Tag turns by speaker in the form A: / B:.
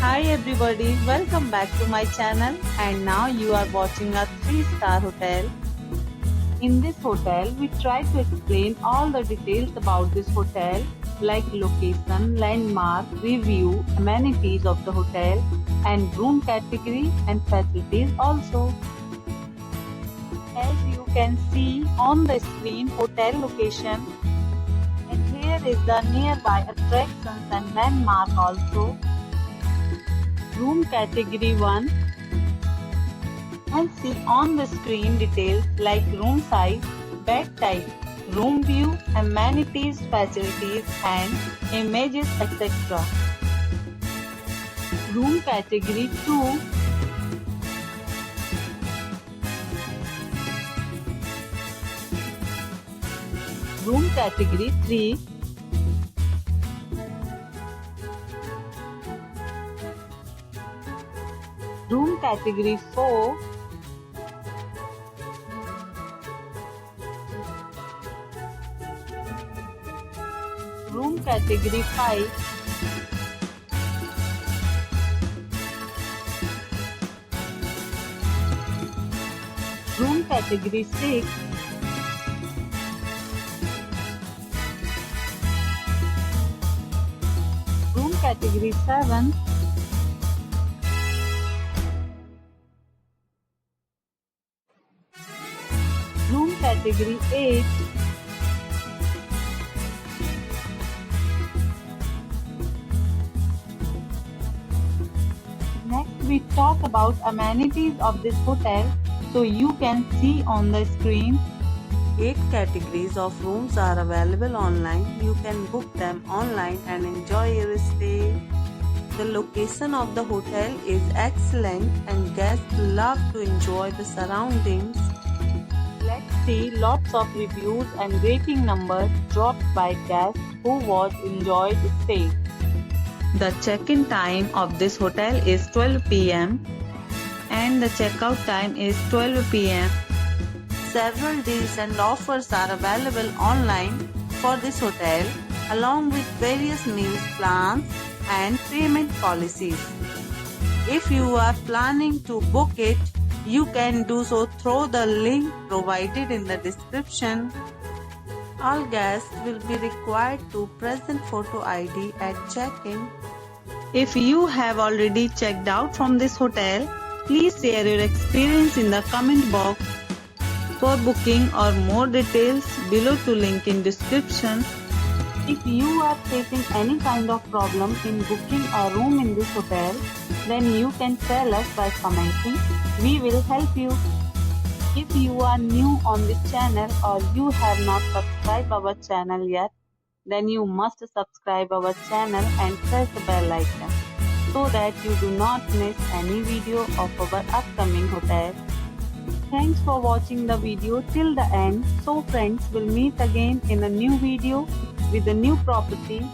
A: Hi everybody, welcome back to my channel and now you are watching a 3-star hotel. In this hotel, we try to explain all the details about this hotel like location, landmark, review, amenities of the hotel and room category and facilities also. As you can see on the screen, hotel location, and here is the nearby attractions and landmark also. Room category 1, and see on the screen details like room size, bed type, room view, amenities, facilities and images etc. Room category 2, room category 3, room category 4, room category 5, room category 6, room category 7, room category 8, next we talk about amenities of this hotel, so you can see on the screen. 8 categories of rooms are available online. You can book them online and enjoy your stay. The location of the hotel is excellent and guests love to enjoy the surroundings. Let's see lots of reviews and rating numbers dropped by guests who was enjoyed stay. The check-in time of this hotel is 12 p.m. and the checkout time is 12 p.m. Several deals and offers are available online for this hotel along with various meals plans and payment policies. If you are planning to book it, you can do so through the link provided in the description. All guests will be required to present photo ID at check-in. If you have already checked out from this hotel, please share your experience in the comment box. For booking or more details, below to link in description. If you are facing any kind of problem in booking a room in this hotel, then you can tell us by commenting. We will help you. If you are new on this channel or you have not subscribed our channel yet, then you must subscribe our channel and press the bell icon so that you do not miss any video of our upcoming hotel. Thanks for watching the video till the end. So friends, will meet again in a new video with a new property.